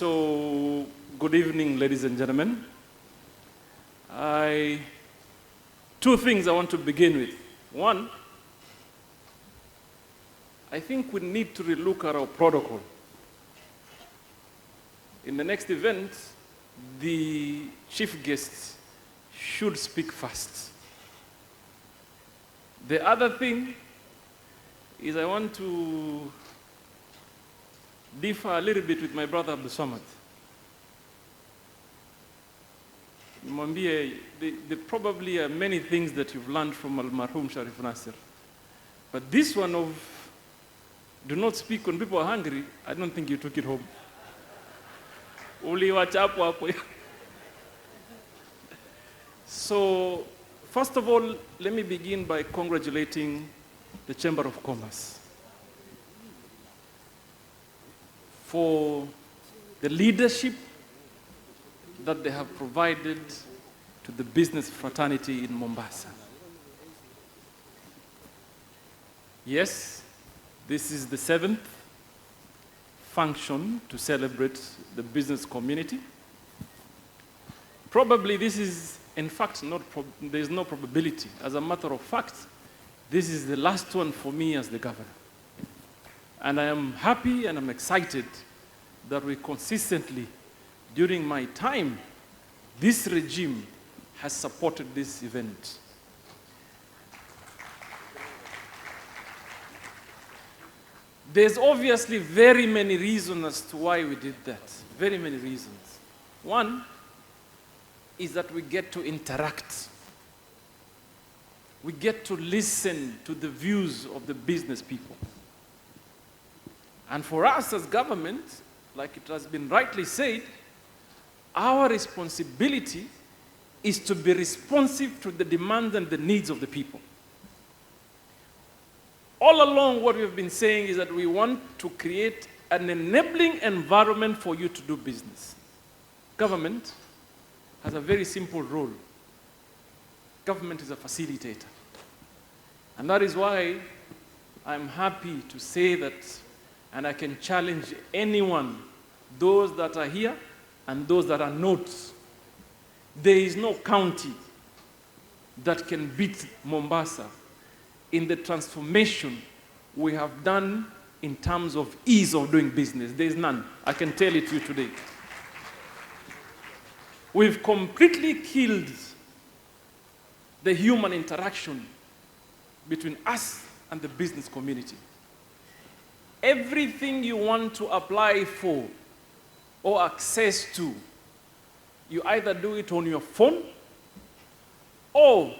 So good evening, ladies and gentlemen. Two things I want to begin with. One, I think we need to relook at our protocol. In the next event, the chief guest should speak first. The other thing is I want to differ a little bit with my brother Abdul Samad. There probably are many things that you've learned from Al-Marhum Sharif Nasir. But this one of do not speak when people are hungry, I don't think you took it home. So, first of all, let me begin by congratulating the Chamber of Commerce for the leadership that they have provided to the business fraternity in Mombasa. Yes, this is the 7th function to celebrate the business community. Probably this is, in fact, there is no probability. As a matter of fact, this is the last one for me as the governor. And I am happy and I'm excited that we consistently, during my time, this regime has supported this event. There's obviously very many reasons as to why we did that. Very many reasons. One is that we get to interact. We get to listen to the views of the business people. And for us as government, like it has been rightly said, our responsibility is to be responsive to the demands and the needs of the people. All along, what we've been saying is that we want to create an enabling environment for you to do business. Government has a very simple role. Government is a facilitator. And that is why I'm happy to say that, and I can challenge anyone, those that are here and those that are not. There is no county that can beat Mombasa in the transformation we have done in terms of ease of doing business. There is none. I can tell it to you today. We've completely killed the human interaction between us and the business community. Everything you want to apply for or access to, you either do it on your phone or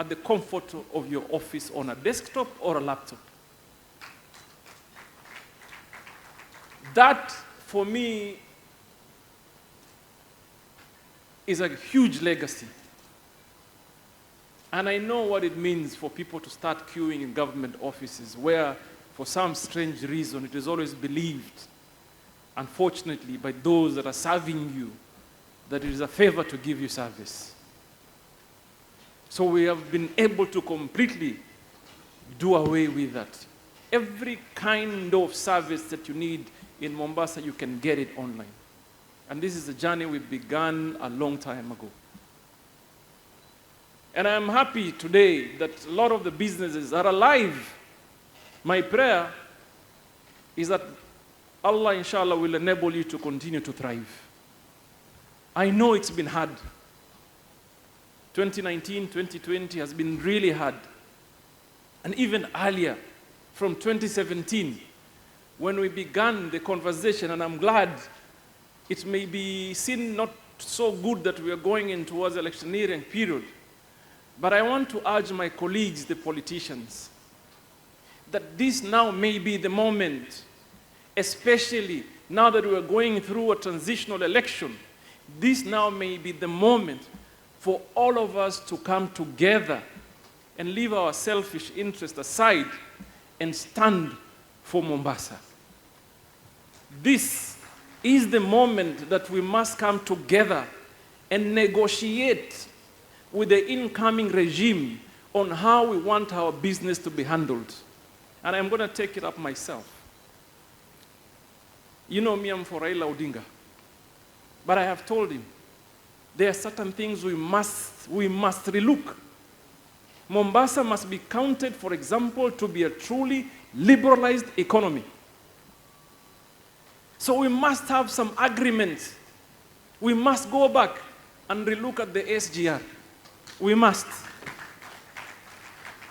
at the comfort of your office on a desktop or a laptop. That, for me, is a huge legacy. And I know what it means for people to start queuing in government offices where, for some strange reason, it is always believed, unfortunately, by those that are serving you, that it is a favor to give you service. So we have been able to completely do away with that. Every kind of service that you need in Mombasa, you can get it online. And this is a journey we began a long time ago. And I'm happy today that a lot of the businesses are alive. My prayer is that Allah, inshallah, will enable you to continue to thrive. I know it's been hard. 2019, 2020 has been really hard. And even earlier, from 2017, when we began the conversation, and I'm glad it may be seen not so good that we are going in towards electioneering period, but I want to urge my colleagues, the politicians, that this now may be the moment, especially now that we are going through a transitional election, this now may be the moment for all of us to come together and leave our selfish interest aside and stand for Mombasa. This is the moment that we must come together and negotiate with the incoming regime on how we want our business to be handled. And I'm going to take it up myself. You know me, I'm for Raila Odinga. But I have told him, there are certain things we must relook. Mombasa must be counted, for example, to be a truly liberalized economy. So we must have some agreements. We must go back and relook at the SGR. We must.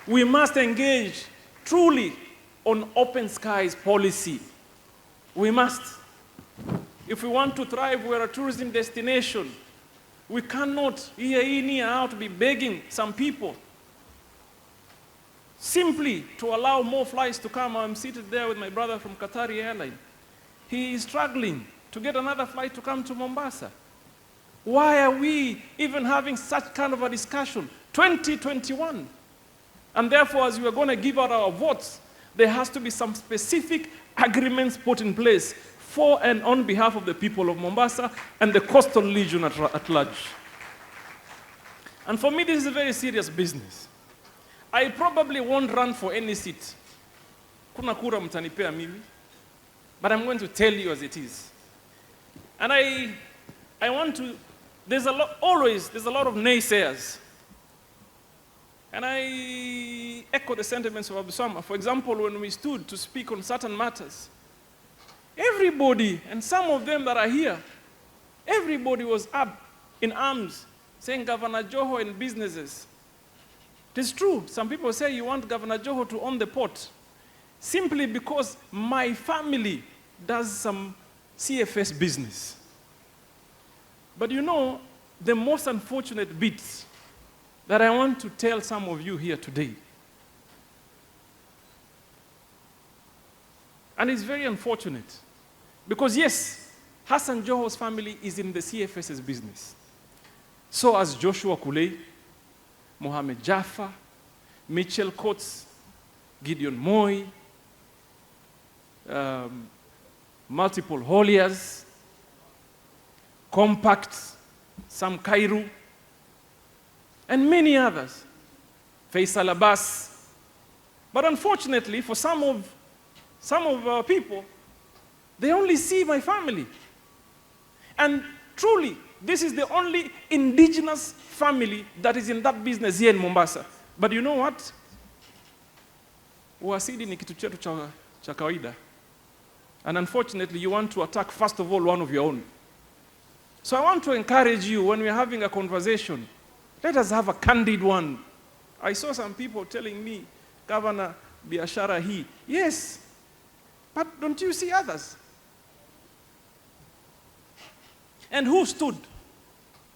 We must engage truly on open skies policy. We must. If we want to thrive, we're a tourism destination. We cannot, year in, year out, be begging some people simply to allow more flights to come. I'm seated there with my brother from Qatari Airline. He is struggling to get another flight to come to Mombasa. Why are we even having such kind of a discussion? 2021. And therefore, as we are going to give out our votes, there has to be some specific agreements put in place for and on behalf of the people of Mombasa and the coastal region at large. And for me, this is a very serious business. I probably won't run for any seat. Kuna kura mtanipea mimi. But I'm going to tell you as it is. And I want to, there's a lot of naysayers. And I echo the sentiments of Abdusama. For example, when we stood to speak on certain matters, everybody, and some of them that are here, everybody was up in arms saying Governor Joho and businesses. It is true. Some people say you want Governor Joho to own the port simply because my family does some CFS business. But you know, the most unfortunate bit that I want to tell some of you here today, and it's very unfortunate, because yes, Hassan Joho's family is in the CFS's business. So as Joshua Kulei, Mohamed Jaffa, Mitchell Coates, Gideon Moy, multiple hauliers, Compact, Sam Kairu, and many others, Faisal Abbas. But unfortunately, for some of our people, they only see my family. And truly, this is the only indigenous family that is in that business here in Mombasa. But you know what? Uasidi ni kitu chetu cha kawaida. And unfortunately, you want to attack, first of all, one of your own. So I want to encourage you, when we're having a conversation, let us have a candid one. I saw some people telling me, Governor, biashara hii. Yes, but don't you see others? And who stood?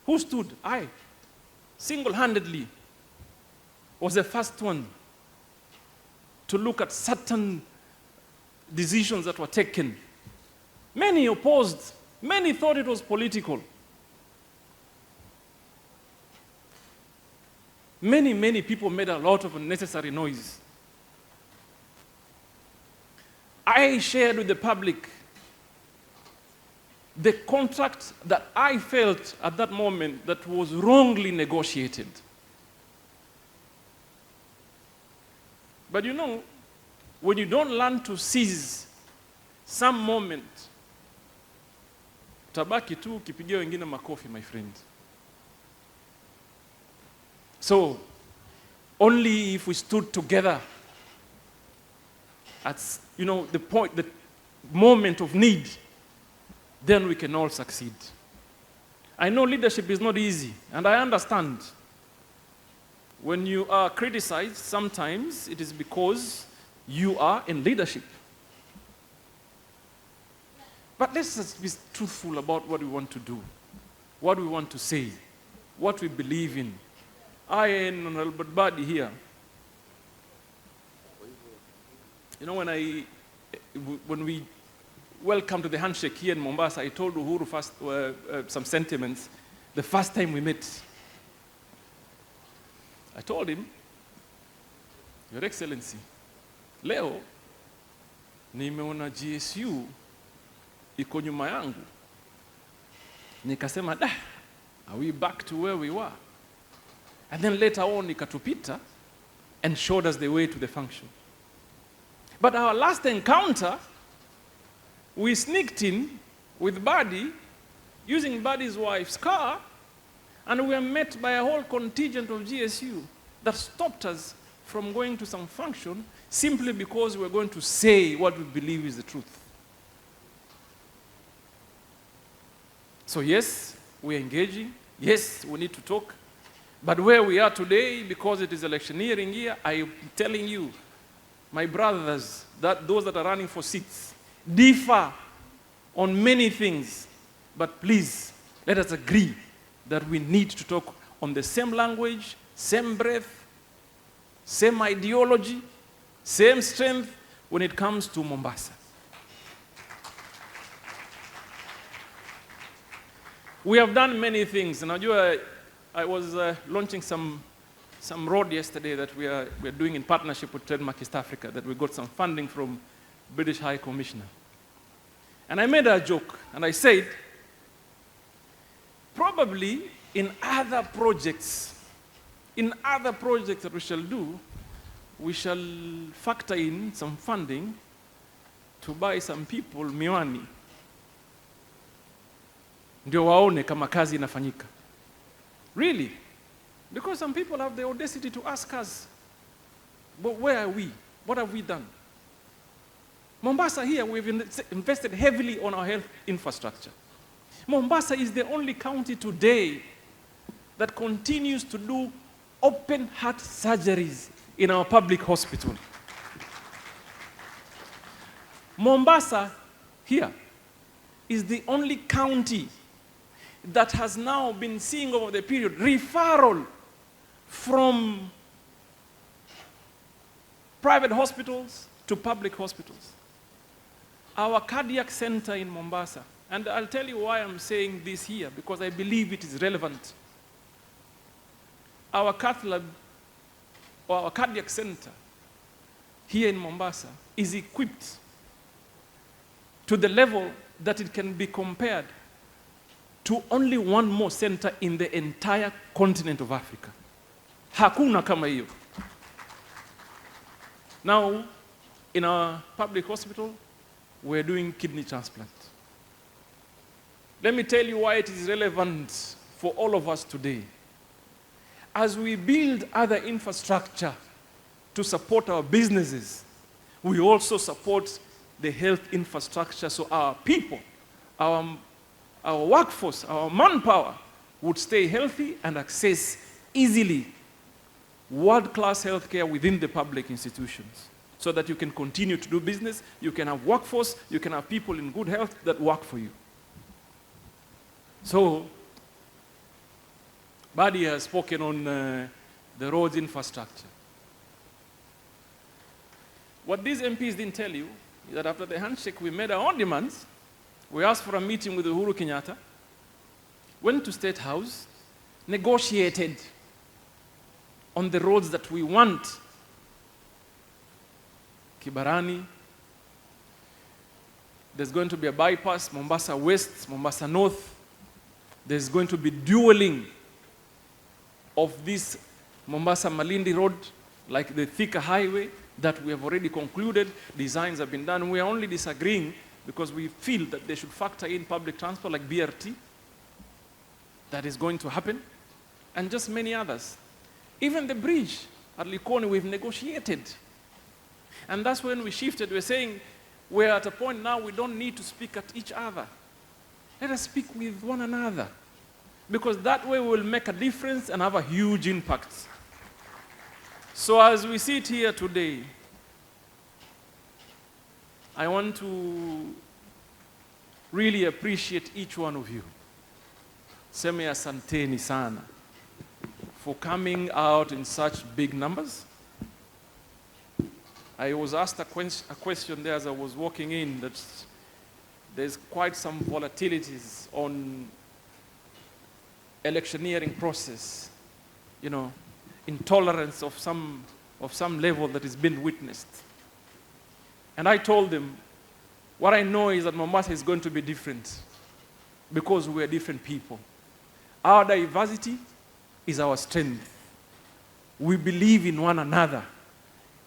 Who stood? I, single-handedly, was the first one to look at certain decisions that were taken. Many opposed. Many thought it was political. Many people made a lot of unnecessary noise. I shared with the public the contract that I felt at that moment that was wrongly negotiated. But you know, when you don't learn to seize some moment, tabaki tu kipigia wengine makofi, my friend. So, only if we stood together at, you know, the moment of need, then we can all succeed. I know leadership is not easy, and I understand. When you are criticized, sometimes it is because you are in leadership. But let's just be truthful about what we want to do, what we want to say, what we believe in. I and Honorable Badi here, you know, when we welcome to the handshake here in Mombasa, I told Uhuru first some sentiments the first time we met. I told him, Your Excellency, leo nimeona GSU iko nyuma yangu. Nikasema, are we back to where we were? And then later on, ikatupita and showed us the way to the function. But our last encounter, we sneaked in with Badi using Buddy's wife's car, and we were met by a whole contingent of GSU that stopped us from going to some function simply because we were going to say what we believe is the truth. So yes, we are engaging. Yes, we need to talk. But where we are today, because it is electioneering year, I am telling you, my brothers, that those that are running for seats differ on many things. But please, let us agree that we need to talk on the same language, same breath, same ideology, same strength when it comes to Mombasa. We have done many things. And I was launching some road yesterday that we are doing in partnership with Trademark East Africa, that we got some funding from British High Commissioner. And I made a joke, and I said, probably in other projects that we shall do, we shall factor in some funding to buy some people miwani, ndio waone kama kazi inafanyika. Really? Because some people have the audacity to ask us, but where are we? What have we done? Mombasa here, we've invested heavily on our health infrastructure. Mombasa is the only county today that continues to do open heart surgeries in our public hospital. Mombasa here is the only county that has now been seeing over the period referral from private hospitals to public hospitals. Our cardiac center in Mombasa, and I'll tell you why I'm saying this here, because I believe it is relevant. Our cath lab, or our cardiac center here in Mombasa, is equipped to the level that it can be compared to only one more center in the entire continent of Africa. Hakuna kama hiyo. Now, in our public hospital, we're doing kidney transplant. Let me tell you why it is relevant for all of us today. As we build other infrastructure to support our businesses, we also support the health infrastructure so our people, our workforce, our manpower would stay healthy and access easily world-class healthcare within the public institutions, so that you can continue to do business, you can have workforce, you can have people in good health that work for you. So, Buddy has spoken on the roads infrastructure. What these MPs didn't tell you is that after the handshake, we made our own demands. We asked for a meeting with Uhuru Kenyatta, went to State House, negotiated on the roads that we want. Kibarani, there's going to be a bypass, Mombasa West, Mombasa North. There's going to be dueling of this Mombasa Malindi Road, like the Thika Highway that we have already concluded. Designs have been done. We are only disagreeing because we feel that they should factor in public transport like BRT. That is going to happen. And just many others. Even the bridge at Likoni, we've negotiated. And that's when we shifted. We're saying we're at a point now we don't need to speak at each other. Let us speak with one another. Because that way we will make a difference and have a huge impact. So as we sit here today, I want to really appreciate each one of you. Seme asanteni sana for coming out in such big numbers. I was asked a question there as I was walking in that there's quite some volatilities on electioneering process, you know, intolerance of some level that is being witnessed. And I told them, what I know is that Mombasa is going to be different because we are different people. Our diversity is our strength. We believe in one another.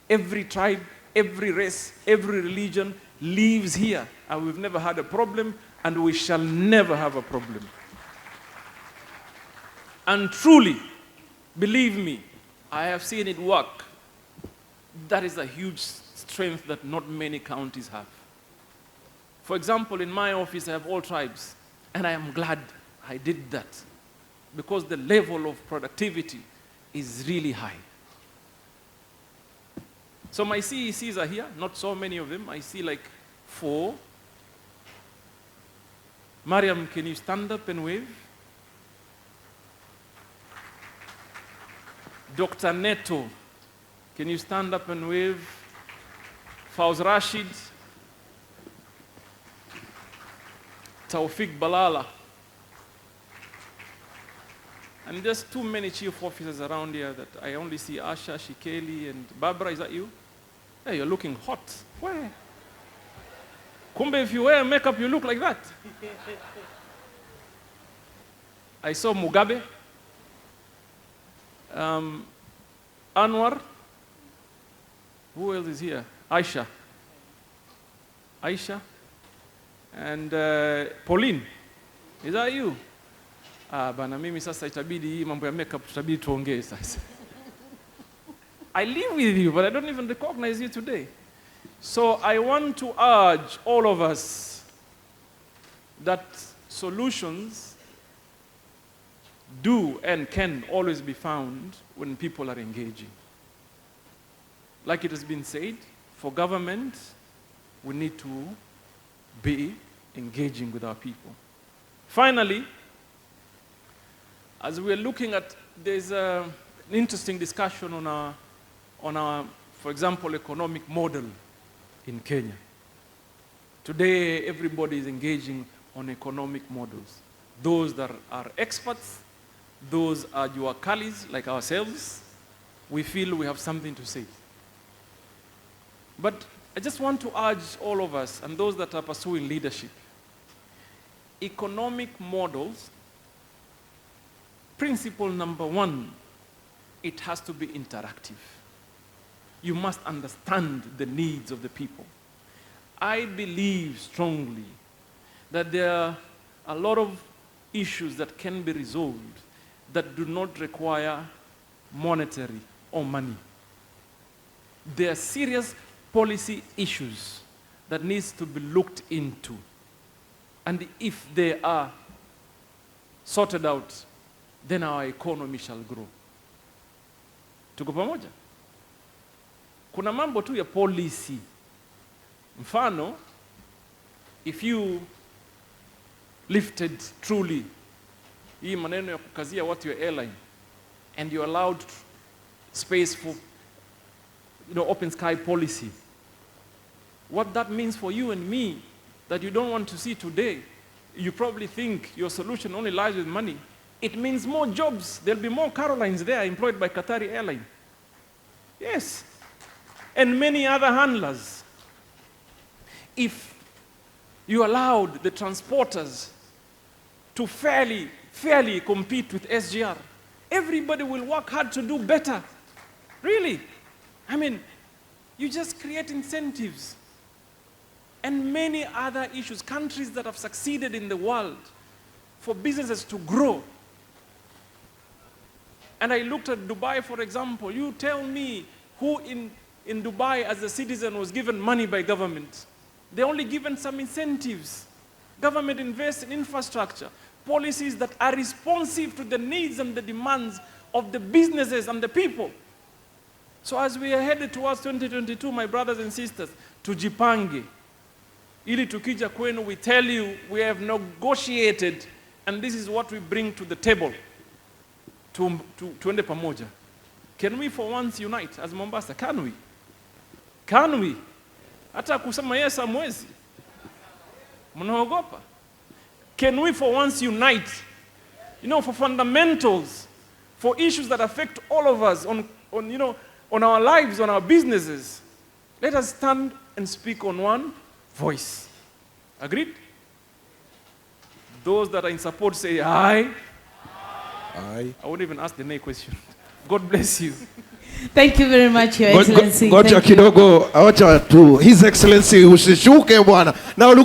Every tribe, every race, every religion lives here, and we've never had a problem, and we shall never have a problem. And truly, believe me, I have seen it work. That is a huge strength that not many counties have. For example, in my office, I have all tribes, and I am glad I did that because the level of productivity is really high. So my CECs are here, not so many of them. I see like 4. Mariam, can you stand up and wave? Dr. Neto, can you stand up and wave? Fauz Rashid, Taufik Balala, and there's too many chief officers around here that I only see Asha, Shikeli, and Barbara. Is that you? Hey, you're looking hot. Where? Kumbe, if you wear makeup, you look like that. I saw Mugabe, Anwar. Who else is here? Aisha, and Pauline. Is that you? Bana mimi sasa itabidi hii mambo ya makeup tutabidi tuongee sasa. I live with you, but I don't even recognize you today. So I want to urge all of us that solutions do and can always be found when people are engaging. Like it has been said, for government, we need to be engaging with our people. Finally, as we are looking at, there's an interesting discussion on our, for example, economic model in Kenya. Today, everybody is engaging on economic models. Those that are experts, those are juakalis like ourselves. We feel we have something to say. But I just want to urge all of us and those that are pursuing leadership. Economic models, principle number 1, it has to be interactive. You must understand the needs of the people. I believe strongly that there are a lot of issues that can be resolved that do not require monetary or money. There are serious policy issues that needs to be looked into. And if they are sorted out, then our economy shall grow. Tuko pamoja? Kuna mambo tu ya policy. Mfano, if you lifted truly hii maneno ya kukazia watu ya airline and you allowed space for open sky policy, what that means for you and me that you don't want to see today, you probably think your solution only lies with money. It means more jobs. There'll be more Carolines there employed by Qatari Airline. Yes. And many other handlers. If you allowed the transporters to fairly compete with SGR, everybody will work hard to do better. Really. I mean, you just create incentives. And many other issues, countries that have succeeded in the world for businesses to grow. And I looked at Dubai, for example. You tell me who in Dubai as a citizen was given money by government. They're only given some incentives. Government invests in infrastructure, policies that are responsive to the needs and the demands of the businesses and the people. So as we are headed towards 2022, my brothers and sisters, tujipange. Ili tukija kwenu, we tell you we have negotiated and this is what we bring to the table. Tuende pamoja. Can we for once unite as Mombasa? Can we? Can we? Hata kusema yes amwezi. Mnaogopa? Can we for once unite? For fundamentals, for issues that affect all of us on our lives, on our businesses. Let us stand and speak on one voice. Agreed? Those that are in support say aye. Aye. I won't even ask the nay question. God bless you. Thank you very much, Your Excellency. Ngoja kidogo, acha tu His Excellency usishuke bwana. Now look